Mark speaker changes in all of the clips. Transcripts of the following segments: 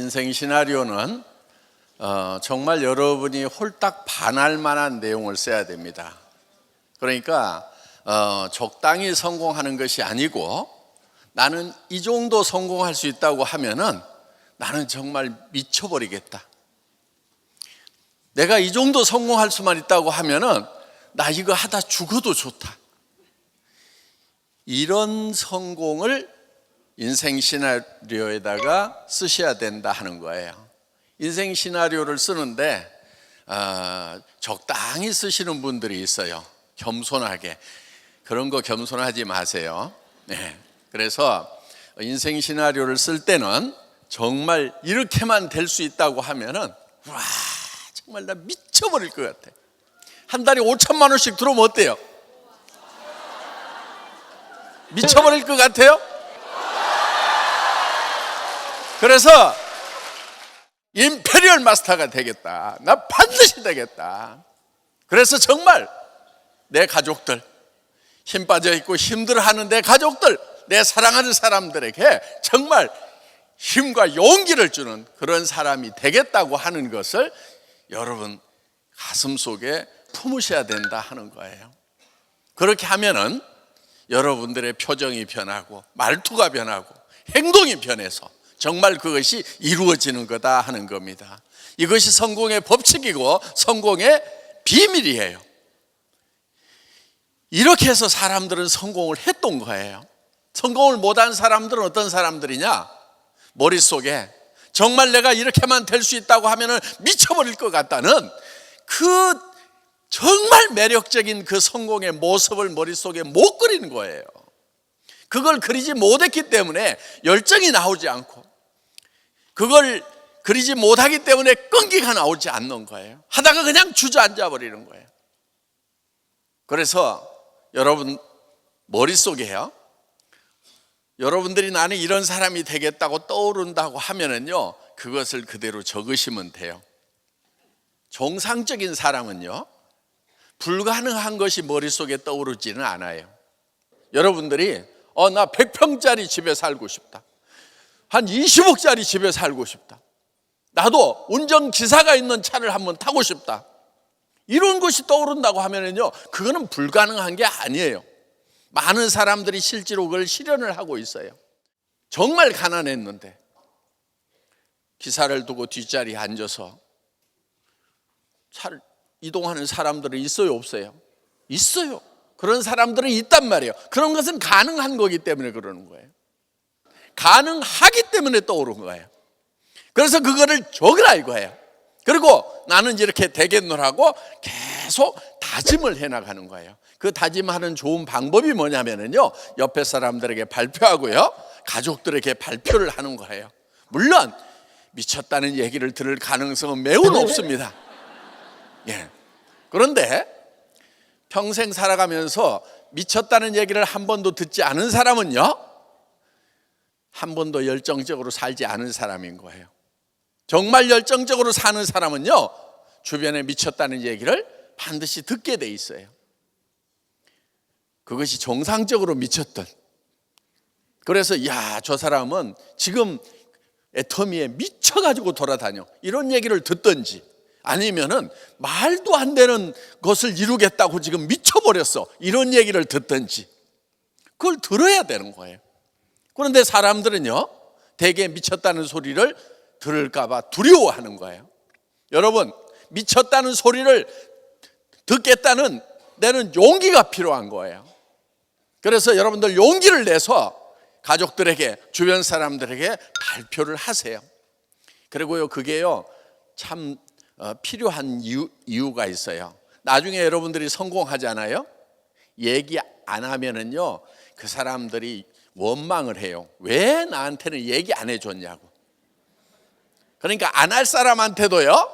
Speaker 1: 인생 시나리오는 정말 여러분이 홀딱 반할 만한 내용을 써야 됩니다. 그러니까 적당히 성공하는 것이 아니고, 나는 이 정도 성공할 수 있다고 하면은 나는 정말 미쳐버리겠다. 내가 이 정도 성공할 수만 있다고 하면은 나 이거 하다 죽어도 좋다. 이런 성공을 인생 시나리오에다가 쓰셔야 된다 하는 거예요. 인생 시나리오를 쓰는데 적당히 쓰시는 분들이 있어요. 겸손하게. 그런 거 겸손하지 마세요. 네. 그래서 인생 시나리오를 쓸 때는 정말 이렇게만 될 수 있다고 하면은 와, 정말 나 미쳐버릴 것 같아. 한 달에 5천만 원씩 들어오면 어때요? 미쳐버릴 것 같아요? 그래서 임페리얼 마스터가 되겠다. 나 반드시 되겠다. 그래서 정말 내 가족들, 힘 빠져 있고 힘들어하는 내 가족들, 내 사랑하는 사람들에게 정말 힘과 용기를 주는 그런 사람이 되겠다고 하는 것을 여러분 가슴속에 품으셔야 된다 하는 거예요. 그렇게 하면은 여러분들의 표정이 변하고 말투가 변하고 행동이 변해서 정말 그것이 이루어지는 거다 하는 겁니다. 이것이 성공의 법칙이고 성공의 비밀이에요. 이렇게 해서 사람들은 성공을 했던 거예요. 성공을 못한 사람들은 어떤 사람들이냐? 머릿속에 정말 내가 이렇게만 될 수 있다고 하면 미쳐버릴 것 같다는 그 정말 매력적인 그 성공의 모습을 머릿속에 못 그리는 거예요. 그걸 그리지 못했기 때문에 열정이 나오지 않고, 그걸 그리지 못하기 때문에 끈기가 나오지 않는 거예요. 하다가 그냥 주저앉아 버리는 거예요. 그래서 여러분 머릿속에요, 여러분들이 나는 이런 사람이 되겠다고 떠오른다고 하면은요, 그것을 그대로 적으시면 돼요. 정상적인 사람은요, 불가능한 것이 머릿속에 떠오르지는 않아요. 여러분들이 나 100평짜리 집에 살고 싶다, 한 20억짜리 집에 살고 싶다, 나도 운전기사가 있는 차를 한번 타고 싶다, 이런 것이 떠오른다고 하면은요, 그거는 불가능한 게 아니에요. 많은 사람들이 실제로 그걸 실현을 하고 있어요. 정말 가난했는데 기사를 두고 뒷자리에 앉아서 차를 이동하는 사람들은 있어요, 없어요? 있어요. 그런 사람들은 있단 말이에요. 그런 것은 가능한 거기 때문에 그러는 거예요. 가능하기 때문에 떠오른 거예요. 그래서 그거를 적으라 이거예요. 그리고 나는 이렇게 되겠노라고 계속 다짐을 해나가는 거예요. 그 다짐하는 좋은 방법이 뭐냐면요, 옆에 사람들에게 발표하고요, 가족들에게 발표를 하는 거예요. 물론 미쳤다는 얘기를 들을 가능성은 매우 높습니다. 예. 그런데 평생 살아가면서 미쳤다는 얘기를 한 번도 듣지 않은 사람은요, 한 번도 열정적으로 살지 않은 사람인 거예요. 정말 열정적으로 사는 사람은요, 주변에 미쳤다는 얘기를 반드시 듣게 돼 있어요. 그것이 정상적으로 미쳤던. 그래서 야, 저 사람은 지금 애터미에 미쳐가지고 돌아다녀, 이런 얘기를 듣든지, 아니면은 말도 안 되는 것을 이루겠다고 지금 미쳐버렸어, 이런 얘기를 듣든지, 그걸 들어야 되는 거예요. 그런데 사람들은요, 대개 미쳤다는 소리를 들을까봐 두려워하는 거예요. 여러분, 미쳤다는 소리를 듣겠다는 데는 용기가 필요한 거예요. 그래서 여러분들 용기를 내서 가족들에게, 주변 사람들에게 발표를 하세요. 그리고요, 그게요 참 필요한 이유가 있어요. 나중에 여러분들이 성공하잖아요, 얘기 안 하면은요, 그 사람들이 원망을 해요. 왜 나한테는 얘기 안 해줬냐고. 그러니까 안 할 사람한테도요,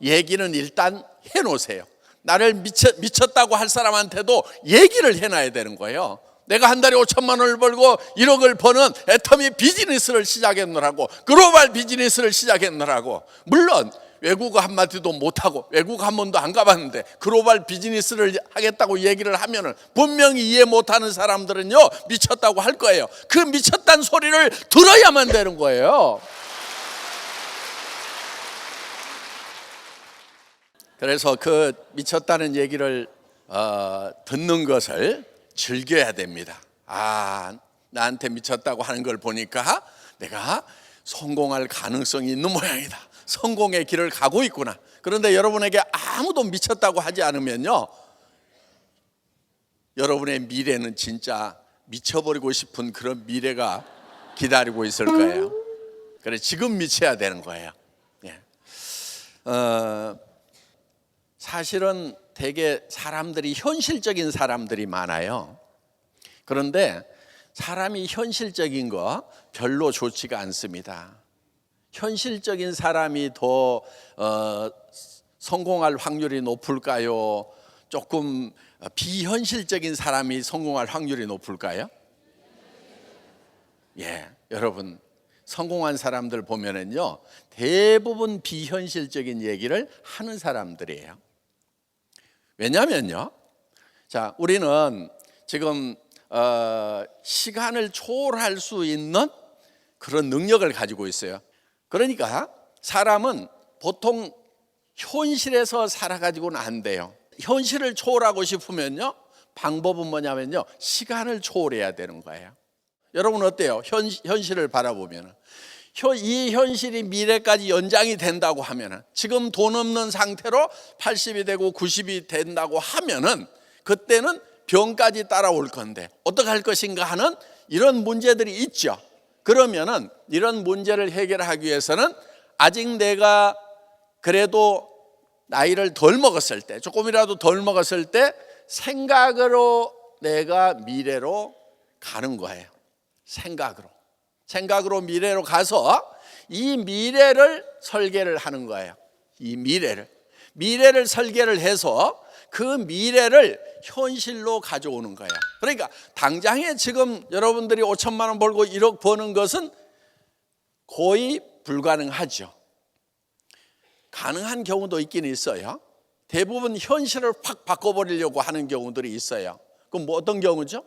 Speaker 1: 얘기는 일단 해놓으세요. 나를 미쳤다고 할 사람한테도 얘기를 해놔야 되는 거예요. 내가 한 달에 5천만 원을 벌고 1억을 버는 애터미 비즈니스를 시작했노라고, 글로벌 비즈니스를 시작했노라고. 물론 외국어 한마디도 못하고 외국 한 번도 안 가봤는데 글로벌 비즈니스를 하겠다고 얘기를 하면은 분명히 이해 못하는 사람들은요, 미쳤다고 할 거예요. 그 미쳤다는 소리를 들어야만 되는 거예요. 그래서 그 미쳤다는 얘기를 듣는 것을 즐겨야 됩니다. 나한테 미쳤다고 하는 걸 보니까 내가 성공할 가능성이 있는 모양이다. 성공의 길을 가고 있구나. 그런데 여러분에게 아무도 미쳤다고 하지 않으면요, 여러분의 미래는 진짜 미쳐버리고 싶은 그런 미래가 기다리고 있을 거예요. 그래, 지금 미쳐야 되는 거예요. 예. 사실은 되게 사람들이 현실적인 사람들이 많아요. 그런데 사람이 현실적인 거 별로 좋지가 않습니다. 현실적인 사람이 더 성공할 확률이 높을까요? 조금 비현실적인 사람이 성공할 확률이 높을까요? 예, 여러분 성공한 사람들 보면은요, 대부분 비현실적인 얘기를 하는 사람들이에요. 왜냐면요, 자, 우리는 지금 시간을 초월할 수 있는 그런 능력을 가지고 있어요. 그러니까 사람은 보통 현실에서 살아가지고는 안 돼요. 현실을 초월하고 싶으면요, 방법은 뭐냐면요, 시간을 초월해야 되는 거예요. 여러분 어때요? 현실을 바라보면 이 현실이 미래까지 연장이 된다고 하면은, 지금 돈 없는 상태로 80이 되고 90이 된다고 하면은, 그때는 병까지 따라올 건데 어떻게 할 것인가 하는 이런 문제들이 있죠. 그러면은 이런 문제를 해결하기 위해서는 아직 내가 그래도 나이를 덜 먹었을 때, 조금이라도 덜 먹었을 때 생각으로 내가 미래로 가는 거예요. 생각으로 미래로 가서 이 미래를 설계를 하는 거예요. 이 미래를 설계를 해서 그 미래를 현실로 가져오는 거예요. 그러니까 당장에 지금 여러분들이 5천만 원 벌고 1억 버는 것은 거의 불가능하죠. 가능한 경우도 있긴 있어요. 대부분 현실을 확 바꿔버리려고 하는 경우들이 있어요. 그럼 뭐 어떤 경우죠?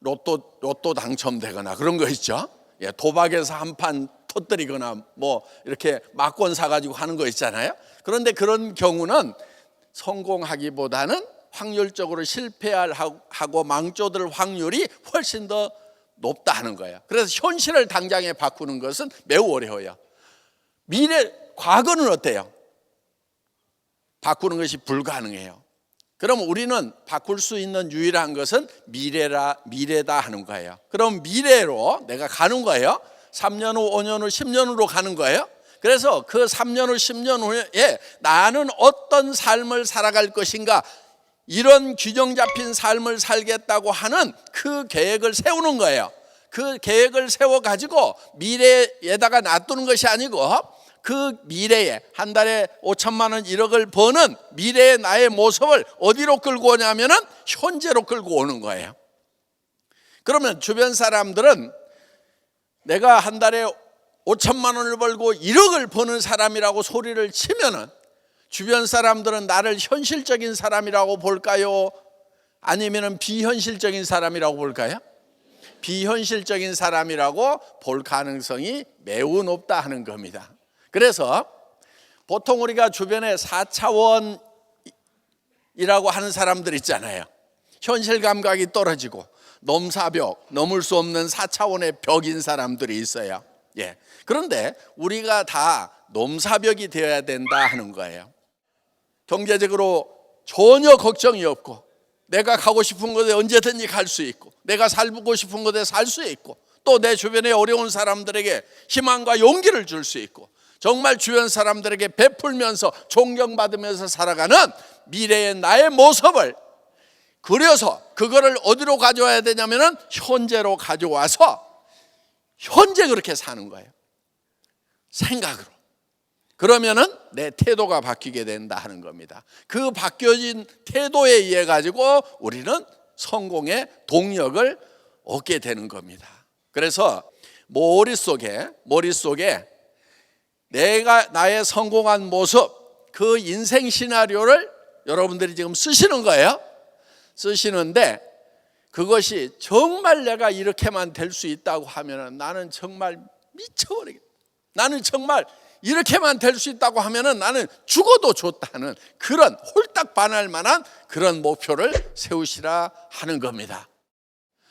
Speaker 1: 로또 당첨되거나 그런 거 있죠. 예, 도박에서 한 판 터뜨리거나 뭐 이렇게 막권 사가지고 하는 거 있잖아요. 그런데 그런 경우는 성공하기보다는 확률적으로 실패하고 망조들 확률이 훨씬 더 높다 하는 거예요. 그래서 현실을 당장에 바꾸는 것은 매우 어려워요. 과거는 어때요? 바꾸는 것이 불가능해요. 그럼 우리는 바꿀 수 있는 유일한 것은 미래다 하는 거예요. 그럼 미래로 내가 가는 거예요. 3년 후, 5년 후, 10년 후로 가는 거예요. 그래서 그 3년 후, 10년 후에 나는 어떤 삶을 살아갈 것인가, 이런 균형 잡힌 삶을 살겠다고 하는 그 계획을 세우는 거예요. 그 계획을 세워가지고 미래에다가 놔두는 것이 아니고, 그 미래에 한 달에 5천만 원, 1억을 버는 미래의 나의 모습을 어디로 끌고 오냐면은 현재로 끌고 오는 거예요. 그러면 주변 사람들은 내가 한 달에 5천만 원을 벌고 1억을 버는 사람이라고 소리를 치면은, 주변 사람들은 나를 현실적인 사람이라고 볼까요? 아니면은 비현실적인 사람이라고 볼까요? 비현실적인 사람이라고 볼 가능성이 매우 높다 하는 겁니다. 그래서 보통 우리가 주변에 4차원이라고 하는 사람들 있잖아요. 현실 감각이 떨어지고 넘사벽, 넘을 수 없는 4차원의 벽인 사람들이 있어요. 예. 그런데 우리가 다 넘사벽이 되어야 된다 하는 거예요. 경제적으로 전혀 걱정이 없고, 내가 가고 싶은 곳에 언제든지 갈 수 있고, 내가 살고 싶은 곳에 살 수 있고, 또 내 주변에 어려운 사람들에게 희망과 용기를 줄 수 있고, 정말 주변 사람들에게 베풀면서 존경받으면서 살아가는 미래의 나의 모습을 그려서 그거를 어디로 가져와야 되냐면은 현재로 가져와서 현재 그렇게 사는 거예요. 생각으로. 그러면은 내 태도가 바뀌게 된다 하는 겁니다. 그 바뀌어진 태도에 의해 가지고 우리는 성공의 동력을 얻게 되는 겁니다. 그래서 머릿속에 내가 나의 성공한 모습, 그 인생 시나리오를 여러분들이 지금 쓰시는 거예요. 쓰시는데 그것이 정말 내가 이렇게만 될 수 있다고 하면 나는 정말 미쳐버리겠다. 나는 정말 이렇게만 될 수 있다고 하면은 나는 죽어도 좋다는 그런 홀딱 반할 만한 그런 목표를 세우시라 하는 겁니다.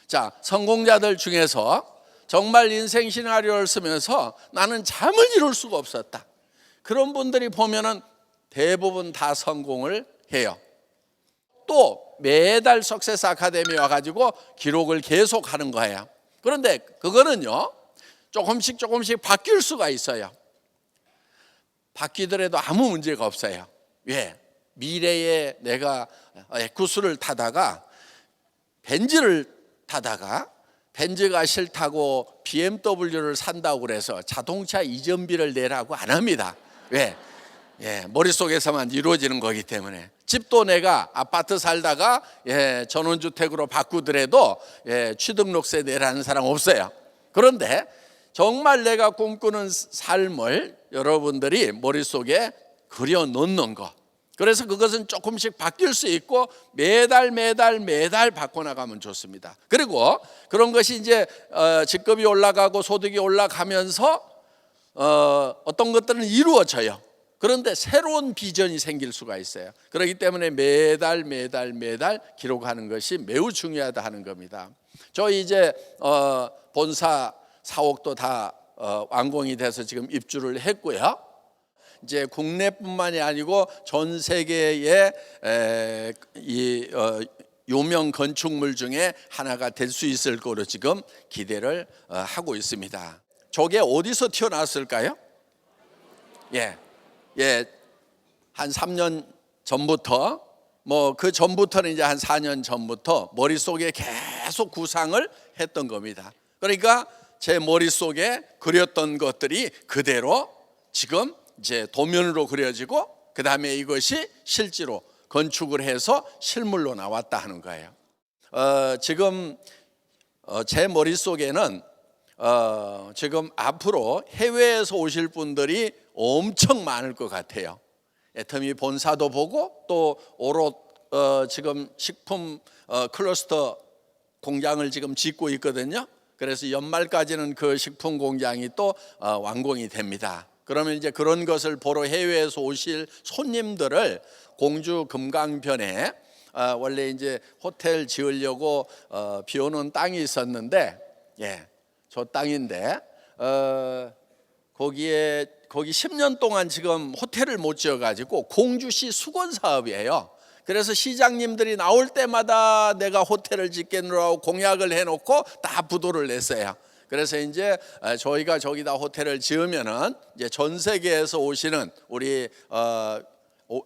Speaker 1: 자, 성공자들 중에서 정말 인생 시나리오를 쓰면서 나는 잠을 이룰 수가 없었다, 그런 분들이 보면은 대부분 다 성공을 해요. 또 매달 석세스 아카데미 와가지고 기록을 계속 하는 거예요. 그런데 그거는요, 조금씩 바뀔 수가 있어요. 바뀌더라도 아무 문제가 없어요. 왜? 미래에 내가 에쿠스를 타다가 벤츠를 타다가 벤츠가 싫다고 BMW를 산다고 그래서 자동차 이전비를 내라고 안 합니다. 왜? 머릿속에서만 이루어지는 거기 때문에. 집도 내가 아파트 살다가 전원주택으로 바꾸더라도 취등록세 내라는 사람 없어요. 그런데 정말 내가 꿈꾸는 삶을 여러분들이 머릿속에 그려 놓는 거, 그래서 그것은 조금씩 바뀔 수 있고 매달 바꿔나가면 좋습니다. 그리고 그런 것이 이제 직급이 올라가고 소득이 올라가면서 어떤 것들은 이루어져요. 그런데 새로운 비전이 생길 수가 있어요. 그렇기 때문에 매달 기록하는 것이 매우 중요하다 하는 겁니다. 저희 이제 본사 사옥도 다 완공이 돼서 지금 입주를 했고요. 이제 국내뿐만이 아니고 전 세계의 이 유명 건축물 중에 하나가 될 수 있을 거로 지금 기대를 하고 있습니다. 저게 어디서 튀어나왔을까요? 한 3년 전부터, 뭐 그 전부터는 이제 한 4년 전부터 머릿속에 계속 구상을 했던 겁니다. 그러니까 제 머릿속에 그렸던 것들이 그대로 지금 이제 도면으로 그려지고 그 다음에 이것이 실제로 건축을 해서 실물로 나왔다 하는 거예요. 지금 제 머릿속에는 지금 앞으로 해외에서 오실 분들이 엄청 많을 것 같아요. 애터미 본사도 보고 또 오롯 지금 식품 클러스터 공장을 지금 짓고 있거든요. 그래서 연말까지는 그 식품 공장이 또 완공이 됩니다. 그러면 이제 그런 것을 보러 해외에서 오실 손님들을 공주 금강변에 원래 이제 호텔 지으려고 비오는 땅이 있었는데, 저 땅인데 거기 10년 동안 지금 호텔을 못 지어가지고 공주시 수건 사업이에요. 그래서 시장님들이 나올 때마다 내가 호텔을 짓겠노라고 공약을 해놓고 다 부도를 냈어요. 그래서 이제 저희가 저기다 호텔을 지으면은 이제 전 세계에서 오시는 우리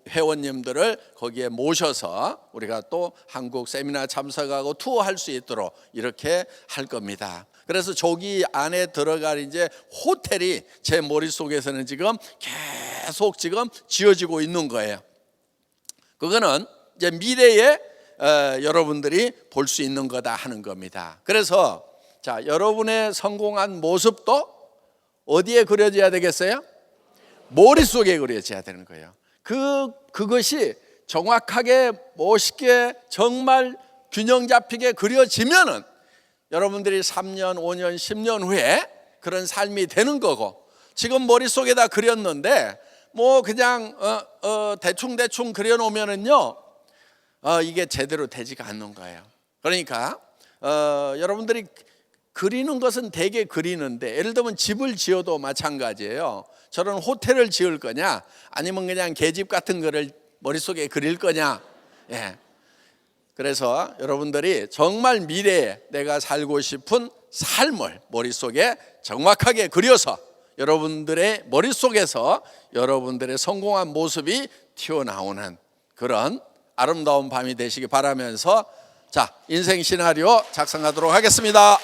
Speaker 1: 회원님들을 거기에 모셔서 우리가 또 한국 세미나 참석하고 투어할 수 있도록 이렇게 할 겁니다. 그래서 저기 안에 들어갈 이제 호텔이 제 머릿속에서는 지금 계속 지금 지어지고 있는 거예요. 그거는 이제 미래에 여러분들이 볼 수 있는 거다 하는 겁니다. 그래서 자, 여러분의 성공한 모습도 어디에 그려져야 되겠어요? 머릿속에 그려져야 되는 거예요. 그것이 정확하게 멋있게 정말 균형 잡히게 그려지면은 여러분들이 3년, 5년, 10년 후에 그런 삶이 되는 거고, 지금 머릿속에다 그렸는데 뭐 그냥 대충 그려놓으면은요 이게 제대로 되지가 않는 거예요. 그러니까 여러분들이 그리는 것은 되게 그리는데, 예를 들면 집을 지어도 마찬가지예요. 저런 호텔을 지을 거냐 아니면 그냥 계집 같은 거를 머릿속에 그릴 거냐. 그래서 여러분들이 정말 미래에 내가 살고 싶은 삶을 머릿속에 정확하게 그려서 여러분들의 머릿속에서 여러분들의 성공한 모습이 튀어나오는 그런 아름다운 밤이 되시기 바라면서 자, 인생 시나리오 작성하도록 하겠습니다.